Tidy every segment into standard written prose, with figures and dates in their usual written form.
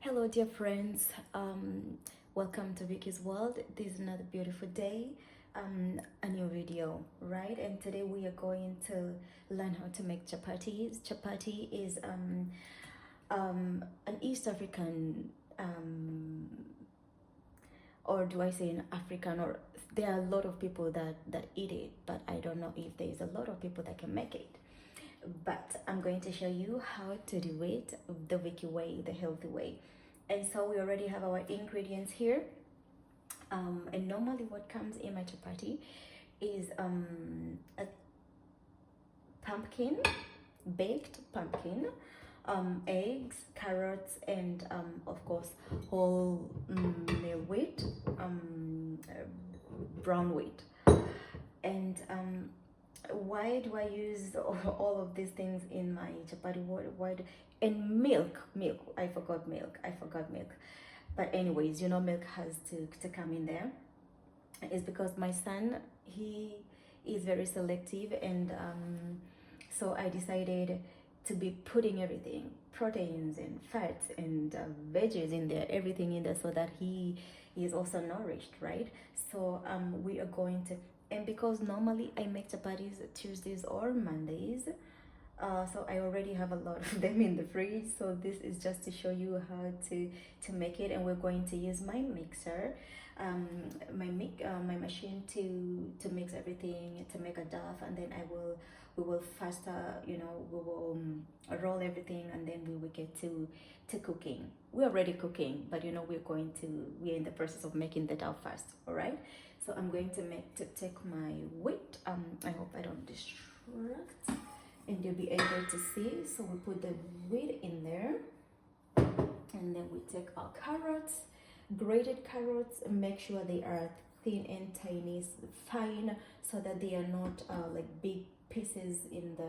Hello, dear friends. Welcome to Vicky's World. This is another beautiful day. A new video, right? And today we are going to learn how to make chapatis. Chapati is an East African, or do I say an African? Or there are a lot of people that eat it, but I don't know if there is a lot of people that can make it. But I'm going to show you how to do it the Vicky way, the healthy way. And so we already have our ingredients here. And normally what comes in my chapati is a pumpkin, baked pumpkin, eggs, carrots, and of course whole wheat, brown wheat. And why do I use all of these things in my chapati? And milk. I forgot milk. But anyways, you know, milk has to come in there. It's because my son, he is very selective, and so I decided to be putting everything, proteins and fats and veggies in there, everything in there, so that he is also nourished, right? So we are going to, and because normally I make chapatis Tuesdays or Mondays, so I already have a lot of them in the fridge. So this is just to show you how to make it, and we're going to use my mixer, my machine to mix everything, to make a dough, and then we will faster, you know, we will roll everything, and then we will get to cooking. We're already cooking, but you know, we're in the process of making the dough first. All right. So I'm going to take my wheat. I hope I don't distract, and you'll be able to see. So we put the wheat in there, and then we take our carrots, grated carrots, and make sure they are thin and tiny, fine, so that they are not like big pieces in the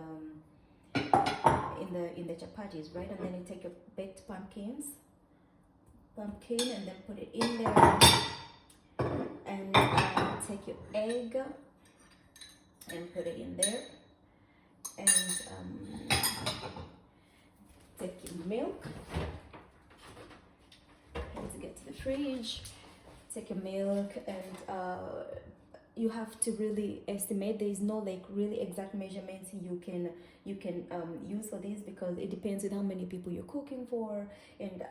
chapatis, right? And then you take your baked pumpkin, and then put it in there, and take your egg and put it in there, and take your milk. And to get to the fridge, take your milk, and you have to really estimate. There is no like really exact measurements you can use for this, because it depends on how many people you're cooking for. And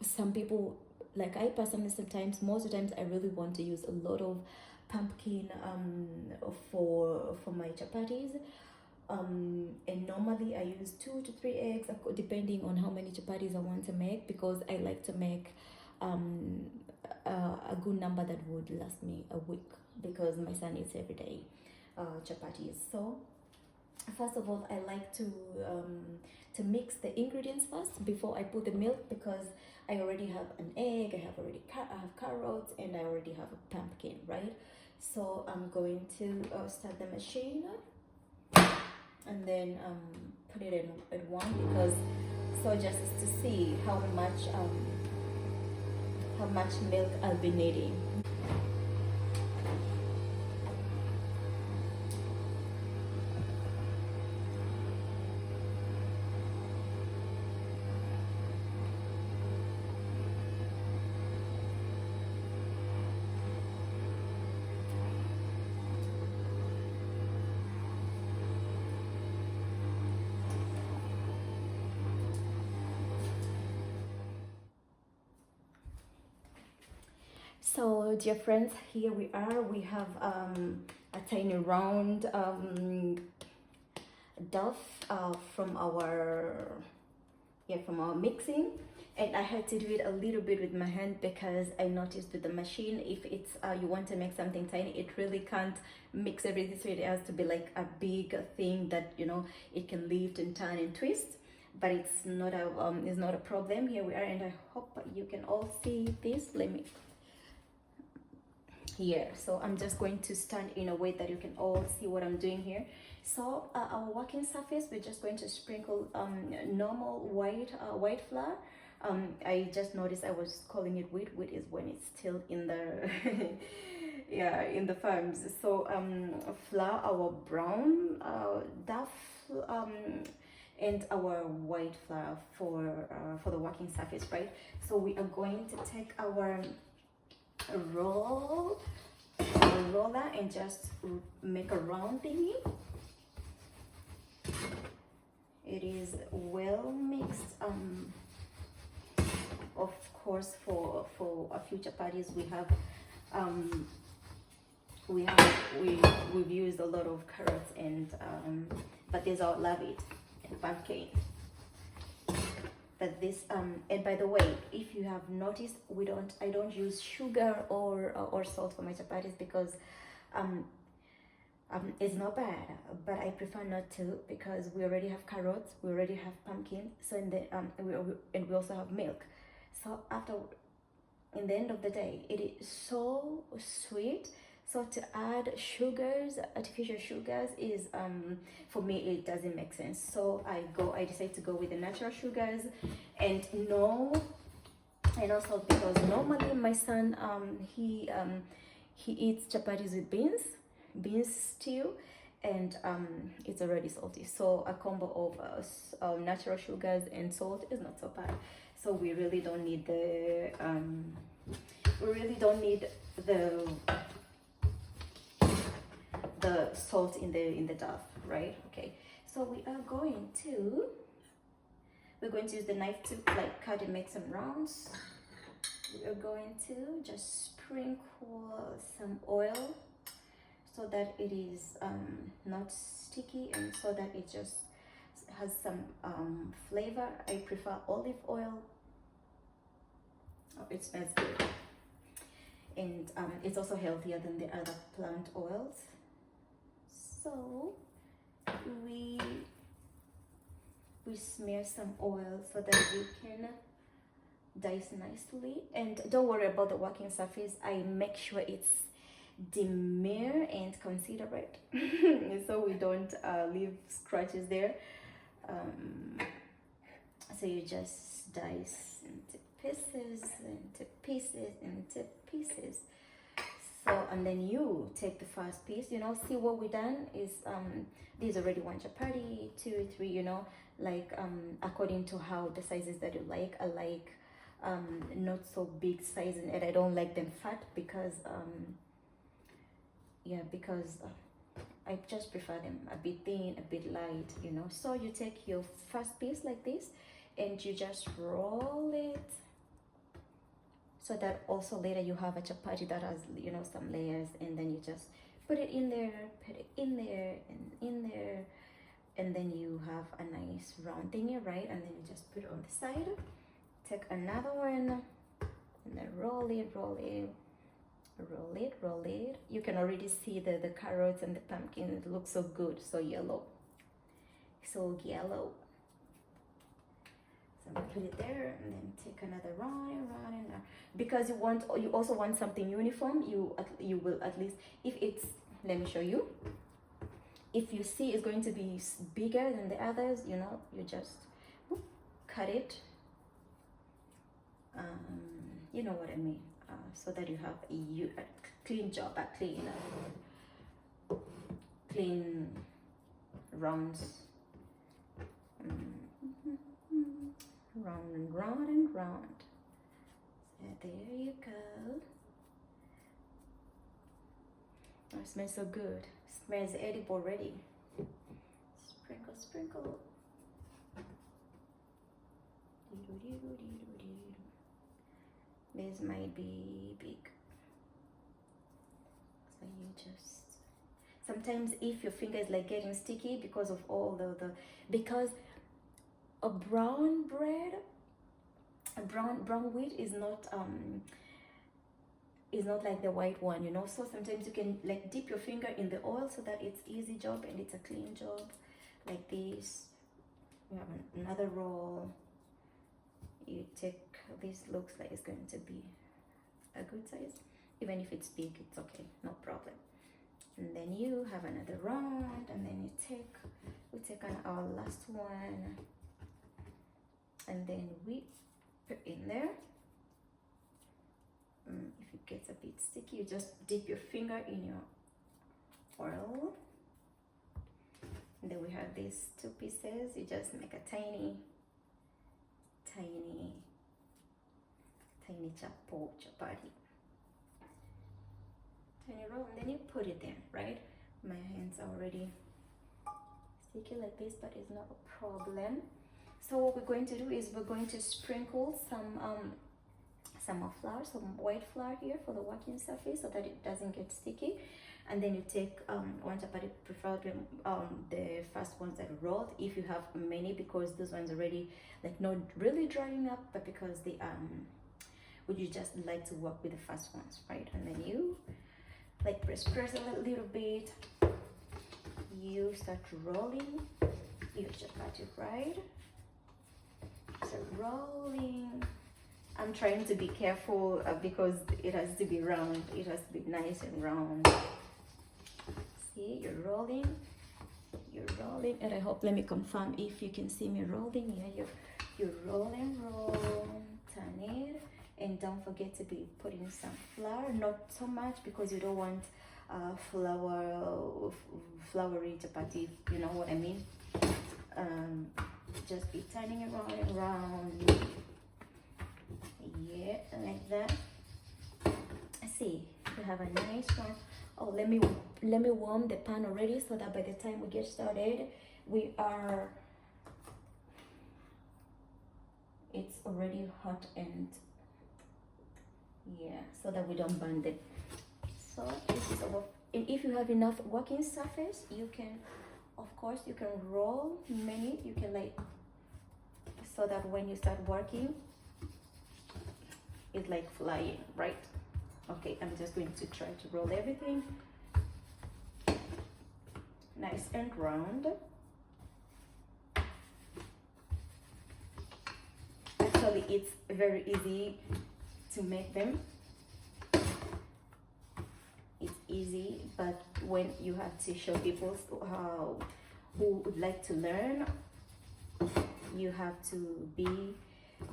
some people, like I personally, most of the times I really want to use a lot of pumpkin for my chapatis. And normally I use 2 to 3 eggs depending on how many chapatis I want to make, because I like to make a good number that would last me a week, because my son eats every day chapatis. So first of all, I like to mix the ingredients first before I put the milk, because I already have an egg, I have carrots, and I already have a pumpkin, right? So I'm going to start the machine, and then put it in at one, because so just to see how much milk I'll be needing. So dear friends, here we are. We have a tiny round dough from our mixing, and I had to do it a little bit with my hand, because I noticed with the machine, if it's you want to make something tiny, it really can't mix everything, so it has to be like a big thing that, you know, it can lift and turn and twist. But it's not a problem. Here we are, and I hope you can all see this. Let me here. So I'm just going to stand in a way that you can all see what I'm doing here. So our working surface, we're just going to sprinkle normal white flour. I just noticed I was calling it wheat. Wheat is when it's still in the yeah, in the farms. So flour, our brown duff, and our white flour for the working surface, right? So we are going to take our roller and just make a round thingy. It is well mixed. Of course, for a few chapatis, we've used a lot of carrots and but these are love it and pumpkin. But this and by the way, if you have noticed, I don't use sugar or salt for my chapatis because it's not bad, but I prefer not to because we already have carrots, we already have pumpkin, so we also have milk. So in the end of the day, it is so sweet. So to add sugars, artificial sugars, is for me it doesn't make sense. So I decide to go with the natural sugars, and also because normally my son he eats chapatis with beans stew, and it's already salty. So a combo of natural sugars and salt is not so bad. So we really don't need the salt in the dough, right? Okay, so we're going to use the knife to like cut and make some rounds. We are going to just sprinkle some oil so that it is not sticky, and so that it just has some flavor. I prefer olive oil. Oh, it smells good, and it's also healthier than the other plant oils. So we smear some oil so that we can dice nicely. And don't worry about the working surface. I make sure it's demure and considerate so we don't leave scratches there. So you just dice into pieces, so, and then you take the first piece, see what we done is there's already one chapati, 2, 3, like according to how the sizes that you like. I like not so big sizes, and I don't like them fat because I just prefer them a bit thin, a bit light, So you take your first piece like this, and you just roll it, so that also later you have a chapati that has, some layers, and then you just put it in there, and in there, and then you have a nice round thingy, right? And then you just put it on the side, take another one, and then roll it. You can already see the carrots and the pumpkin. It looks so good, so yellow. So put it there, and then take another round and round. Because you also want something uniform. You will at least, if it's, let me show you. If you see it's going to be bigger than the others, you just cut it. You know what I mean. So that you have a clean job, clean rounds. Round and round and round. So there you go. Oh, it smells so good. It smells edible already. Sprinkle. This might be big. So you just, sometimes if your finger is like getting sticky because of all because a brown bread, brown wheat is not like the white one, So sometimes you can like dip your finger in the oil so that it's easy job and it's a clean job. Like this. We have another roll. You take, this looks like it's going to be a good size. Even if it's big, it's okay, no problem. And then you have another round, and then we take our last one, and then we put in there. If it gets a bit sticky, you just dip your finger in your oil, And then we have these two pieces. You just make a tiny chapati, tiny roll, and then you put it there, right? My hands are already sticky like this, but it's not a problem. So what we're going to do is we're going to sprinkle some of flour, some white flour here for the working surface so that it doesn't get sticky. And then you take one chapati, preferably the first ones that are rolled, if you have many, because those ones already like not really drying up, but because they would you just like to work with the first ones, right? And then you like press a little bit, you start rolling your chapati, right? So rolling. I'm trying to be careful because it has to be round, it has to be nice and round. See, you're rolling, and I hope, let me confirm if you can see me rolling. Yeah, you're rolling, turn it, and don't forget to be putting some flour, not so much because you don't want floury chapati, you know what I mean. Just be turning it around and round. Yeah, like that. See, we have a nice one. Oh, let me warm the pan already so that by the time we get started, it's already hot, and yeah, so that we don't burn it. So this is our, and if you have enough working surface, you can, of course, you can roll many, you can like, so that when you start working, it's like flying, right? Okay, I'm just going to try to roll everything nice and round. Actually, it's very easy to make them. It's easy, but when you have to show people who would like to learn, you have to be,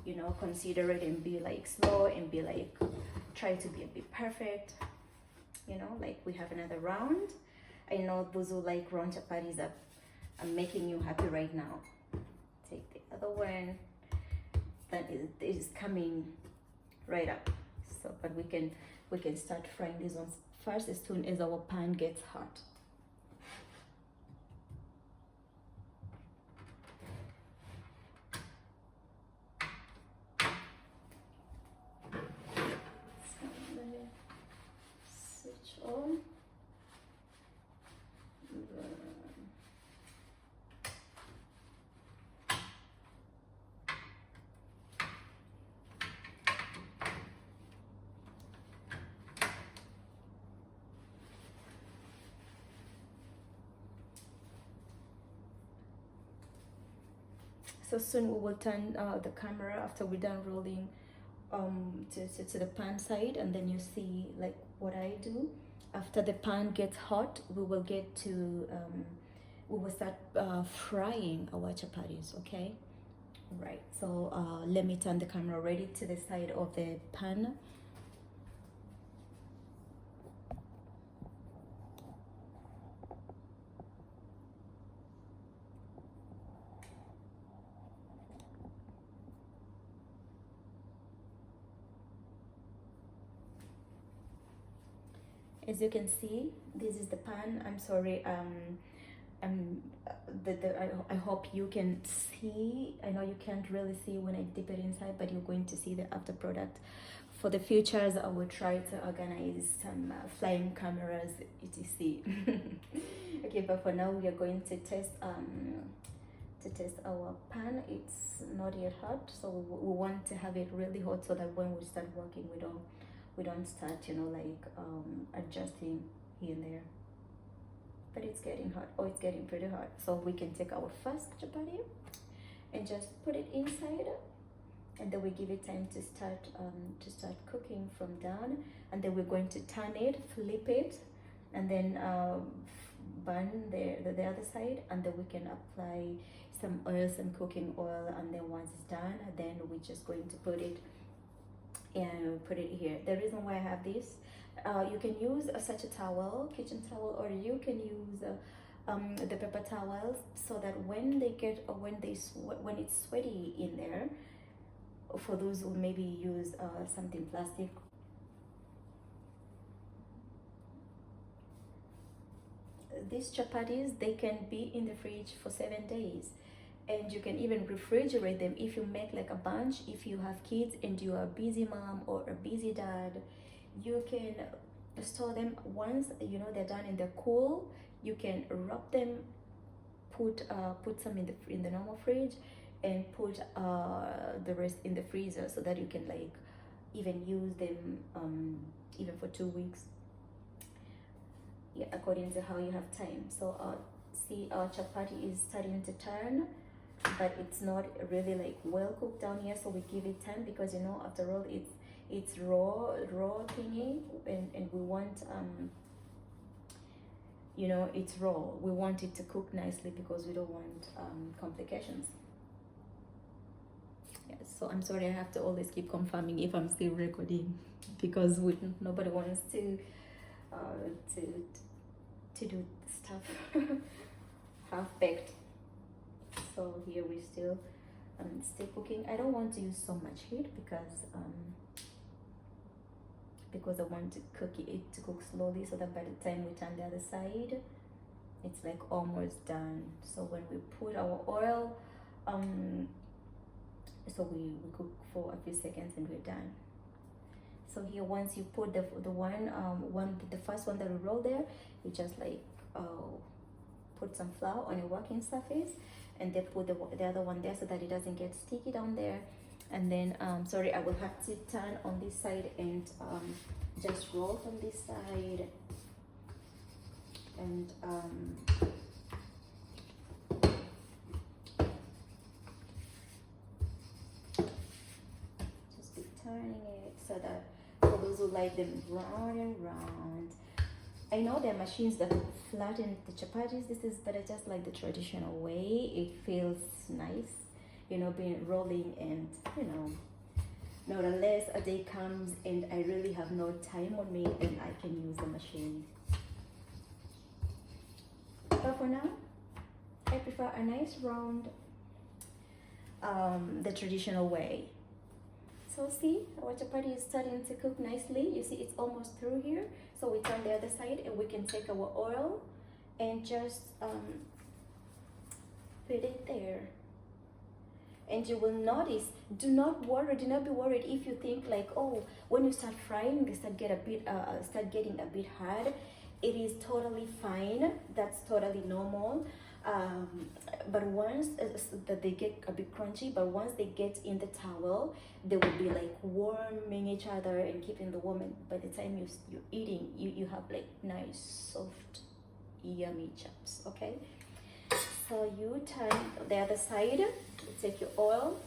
you know, considerate and be like slow and be like, try to be a bit perfect, you know. Like we have another round. I know those who like round chapatis I'm making you happy right now. Take the other one that is coming right up. So, but we can start frying these ones first as soon as our pan gets hot. On. So soon we will turn the camera after we're done rolling to the pan side, and then you see like what I do. After the pan gets hot, we will get to we will start frying our chapatis. Okay, right. So let me turn the camera already to the side of the pan. As you can see, this is the pan. I'm sorry, I hope you can see. I know you can't really see when I dip it inside, but you're going to see the after product. For the futures, I will try to organize some flying cameras, etc. Okay, but for now we are going to test our pan. It's not yet hot, so we want to have it really hot so that when we start working, we don't start, you know, like adjusting here and there. But it's getting hot. Oh, it's getting pretty hot. So we can take our first chapati and just put it inside, and then we give it time to start cooking from down, and then we're going to turn it, flip it, and then burn the other side, and then we can apply some oil, some cooking oil, and then once it's done, then we're just going to put it here. The reason why I have this, you can use such a towel, kitchen towel, or you can use the paper towels, so that when they get when it's sweaty in there, for those who maybe use something plastic, these chapatis, they can be in the fridge for 7 days, and you can even refrigerate them if you make like a bunch. If you have kids and you are a busy mom or a busy dad, you can store them. Once you know they're done and they're cool, you can wrap them, put some in the normal fridge, and put the rest in the freezer, so that you can like even use them even for 2 weeks, yeah, according to how you have time. So see, our chapati is starting to turn, but it's not really like well cooked down here, so we give it time, because you know, after all, it's raw thingy, and we want you know, it's raw, we want it to cook nicely, because we don't want complications. Yeah, so I'm sorry, I have to always keep confirming if I'm still recording, because nobody wants to do stuff half-baked. So here we still cooking. I don't want to use so much heat, because I want to cook slowly, so that by the time we turn the other side, it's like almost done. So when we put our oil, so we cook for a few seconds and we're done. So here, once you put the first one that we roll there, you just like put some flour on your working surface, and then put the other one there, so that it doesn't get sticky down there. And then sorry, I will have to turn on this side and just roll from this side, and just be turning it, so that for those who like them round and round. I know there are machines that flatten the chapatis. But I just like the traditional way. It feels nice, you know, being rolling, and you know, not unless a day comes and I really have no time on me, then I can use the machine. But for now, I prefer a nice round, the traditional way. So see, our chapati is starting to cook nicely. You see, it's almost through here. So we turn the other side, and we can take our oil and just put it there. And you will notice, do not be worried if you think like, oh, when you start frying, they start getting a bit hard. It is totally fine. That's totally normal. But once that they get a bit crunchy, but once they get in the towel, they will be like warming each other and keeping the warm. And by the time you're eating, you have like nice, soft, yummy chops. Okay. So you turn the other side. You take your oil,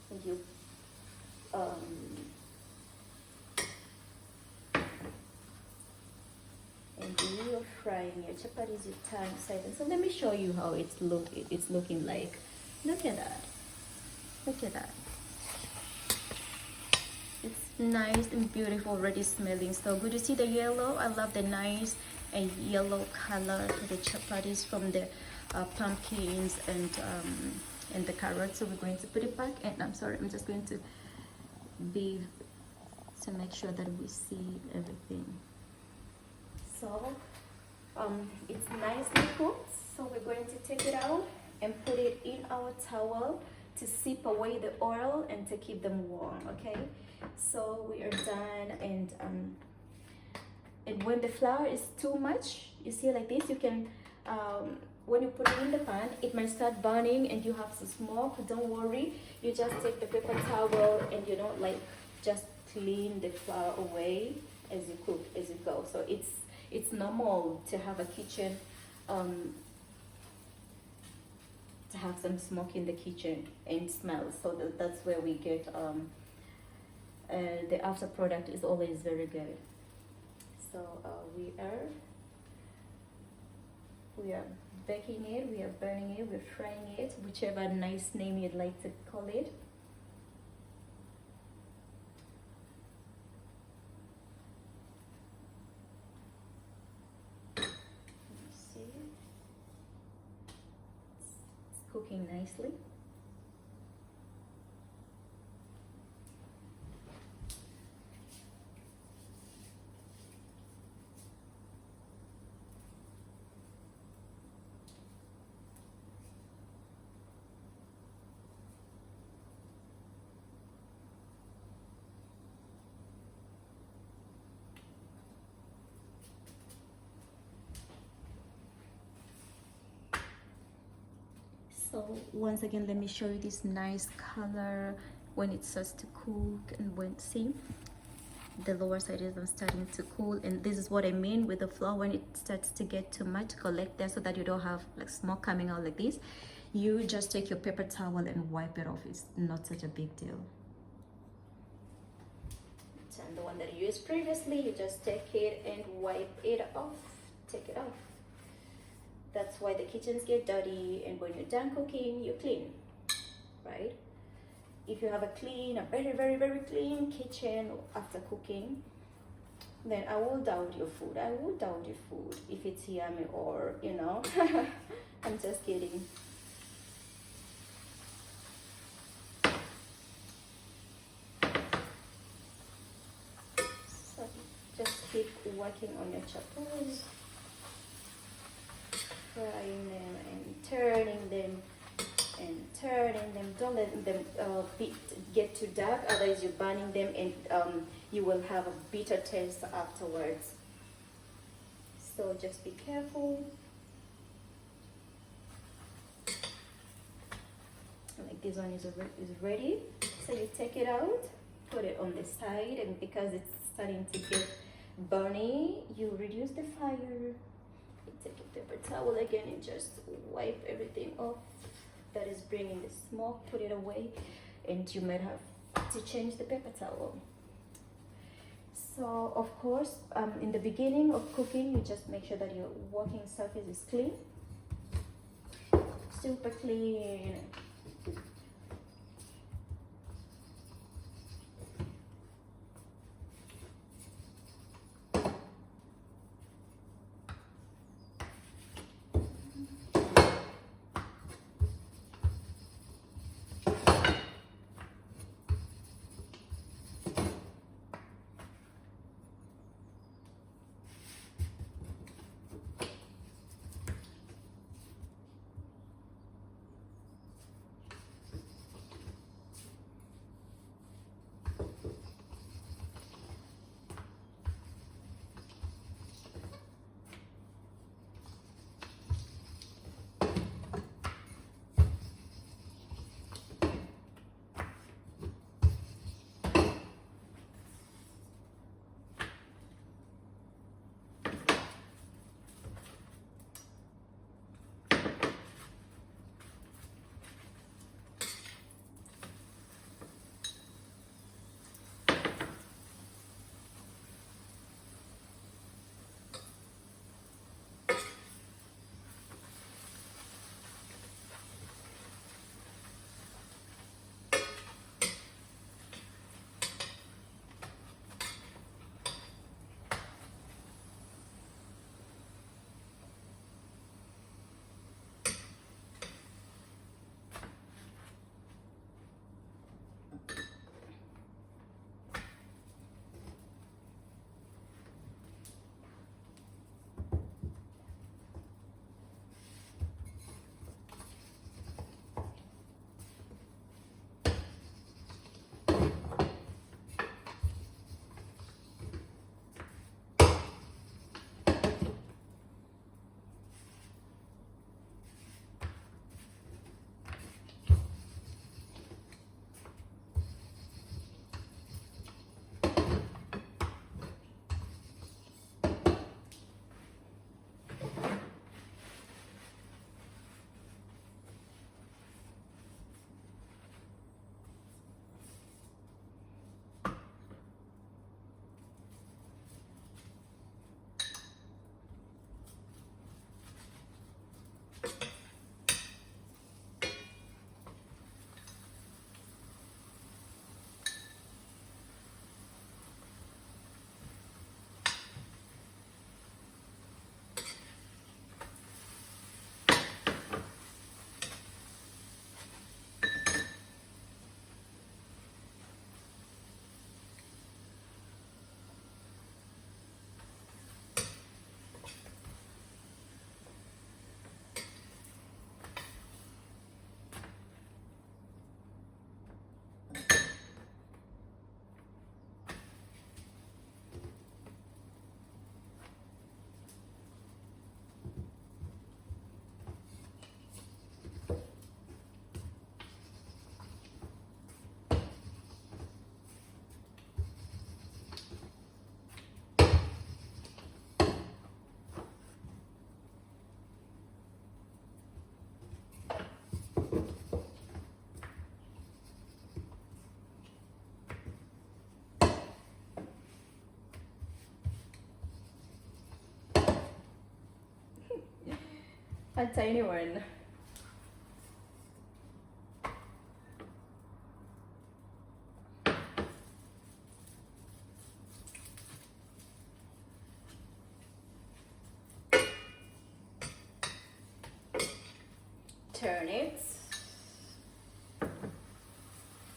and you and you're frying your chapatis. You turn side. So let me show you how it's looking like. Look at that. Look at that. It's nice and beautiful, already smelling so good. You see the yellow? I love the nice and yellow color to the chapatis from the pumpkins and the carrots. So we're going to put it back, and I'm sorry, I'm just going to make sure that we see everything. So it's nicely cooked, so we're going to take it out and put it in our towel to sip away the oil and to keep them warm. Okay, so we are done. And when the flour is too much, you see like this, you can when you put it in the pan, it might start burning and you have to smoke. Don't worry, you just take the paper towel and, you know, like just clean the flour away as you cook, as you go. So it's normal to have a kitchen, to have some smoke in the kitchen and smell. So that's where we get the after product is always very good. So we are baking it, we are burning it, we're frying it, whichever nice name you'd like to call it. Let's see. nicely. So once again, let me show you this nice color when it starts to cook. And when, see, the lower side is starting to cool, and this is what I mean with the flour. When it starts to get too much, collect that so that you don't have like smoke coming out like this. You just take your paper towel and wipe it off. It's not such a big deal. And the one that you used previously, you just take it and wipe it off. Take it off. That's why the kitchens get dirty, and when you're done cooking, you clean, right? If you have a clean, a very, very, very clean kitchen after cooking, then I will doubt your food. I will doubt your food if it's yummy or, you know. I'm just kidding. So just keep working on your chapatis. Frying them and turning them and turning them. Don't let them get too dark, otherwise you're burning them, and you will have a bitter taste afterwards. So just be careful. Like this one is ready, so you take it out, put it on the side, and because it's starting to get burny, you reduce the fire. Take a paper towel again and just wipe everything off that is bringing the smoke. Put it away, and you might have to change the paper towel. So of course, in the beginning of cooking, you just make sure that your working surface is clean, super clean. A tiny one. Turn it,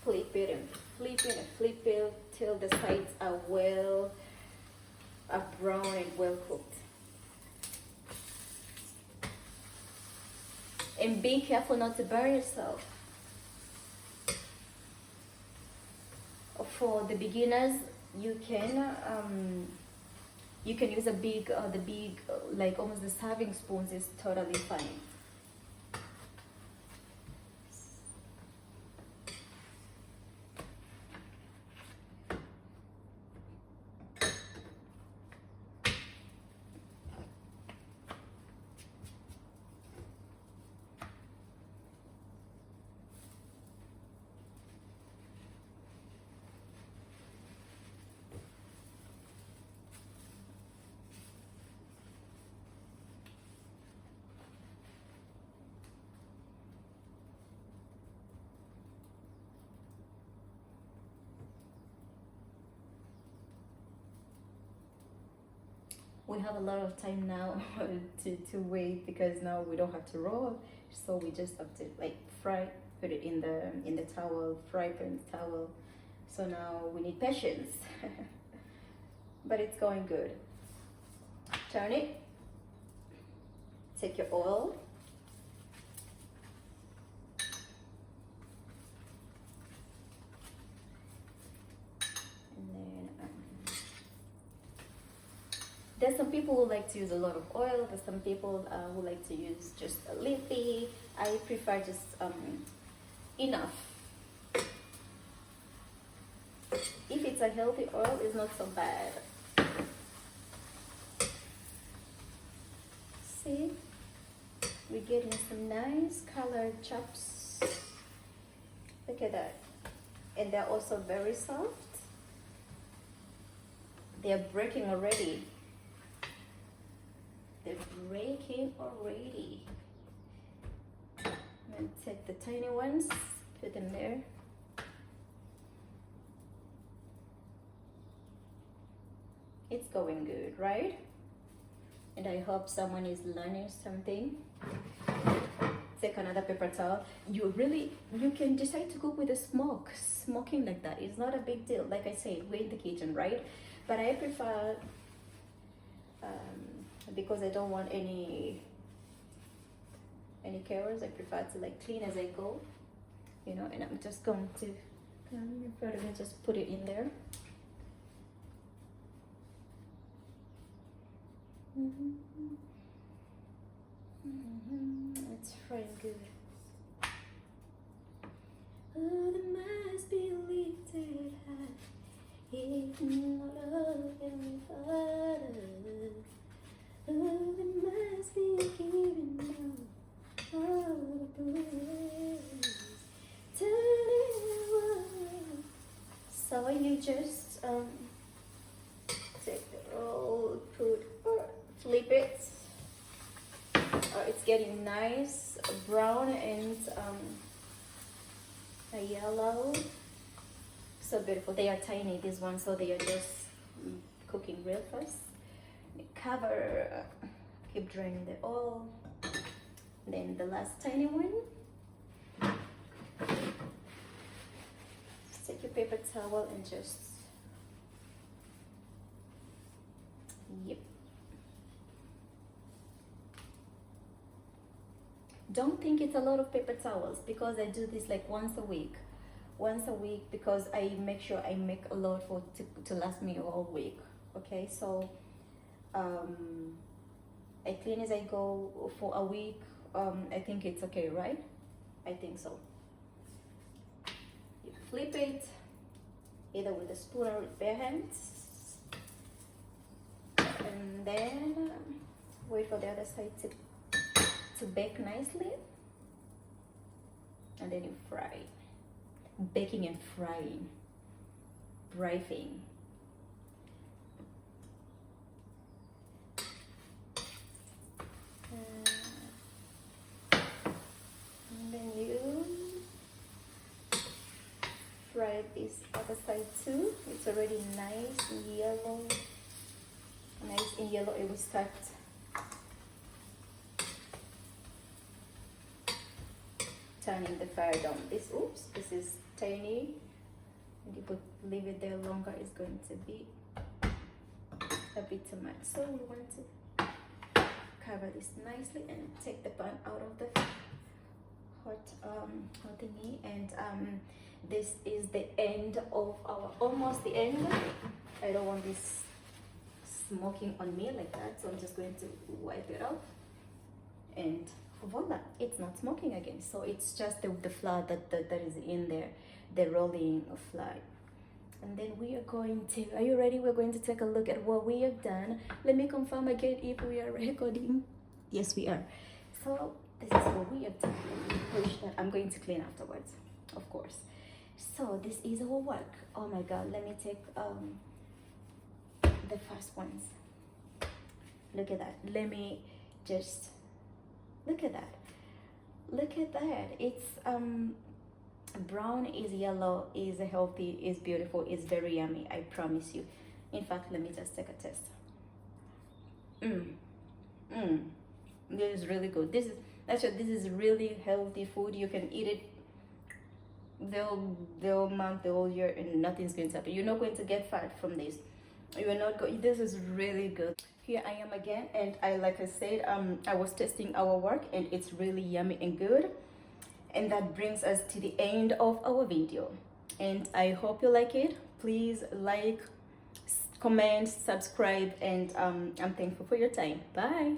flip it and flip it and flip it till the sides are brown and well cooked. And be careful not to burn yourself. For the beginners, you can use the big like almost the serving spoons is totally fine. We have a lot of time now to wait, because now we don't have to roll, so we just have to like fry, put it in the towel, fry it in the towel. So now we need patience. But it's going good. Turn it, take your oil, and then there's some people who like to use a lot of oil. There's some people who like to use just a little bit. I prefer just enough. If it's a healthy oil, it's not so bad. See, we're getting some nice colored chops. Look at that. And they're also very soft. They're breaking already. They're breaking already. And take the tiny ones, put them there. It's going good, right? And I hope someone is learning something. Take another paper towel. You can decide to go with a smoking like that. It's not a big deal. Like I say, we're in the kitchen, right? But I prefer, because I don't want any chaos, I prefer to like clean as I go, and I'm just going to just put it in there. It's frying good. Oh, there must be lifted high in love and Father. Oh, there must be giving out all the praise. So you just take the roll, flip it. It's getting nice brown and a yellow. So beautiful. They are tiny, these ones, so they are just cooking real fast. Cover, keep draining the oil. Then the last tiny one. Just take your paper towel and just, yep. Don't think it's a lot of paper towels, because I do this like once a week, because I make sure I make a lot to last me all week. Okay, so I clean as I go for a week. I think it's okay, right? I think so. You flip it either with a spoon or with bare hands, and then wait for the other side to bake nicely, and then you fry. Baking and frying, brifing. fry this other side too. It's already nice and yellow. Nice and yellow. It will start turning the fire down. This is tiny. And if we leave it there longer, it's going to be a bit too much. So we want to cover this nicely and take the pan out of the hot thingy. And this is the end of our, almost the end. I don't want this smoking on me like that, so I'm just going to wipe it off, and voila, it's not smoking again. So it's just the flour that is in there, the rolling flour. And then we are going to, are you ready? We're going to take a look at what we have done. Let me confirm again if we are recording. Yes, we are. So this is what we have done. Let me push that. I'm going to clean afterwards, of course. So this is our work. Oh my god, let me take the first ones. Look at that. Let me just look at that. Look at that. It's brown is yellow, is healthy, is beautiful, is very yummy, I promise you. In fact, let me just take a test. This is really good. This is really healthy food. You can eat it the whole month, the whole year, and nothing's going to happen. You're not going to get fat from this. You are not going. This is really good. Here I am again, and like I said, I was testing our work, and it's really yummy and good. And that brings us to the end of our video, and I hope you like it. Please like, comment, subscribe, and I'm thankful for your time. Bye.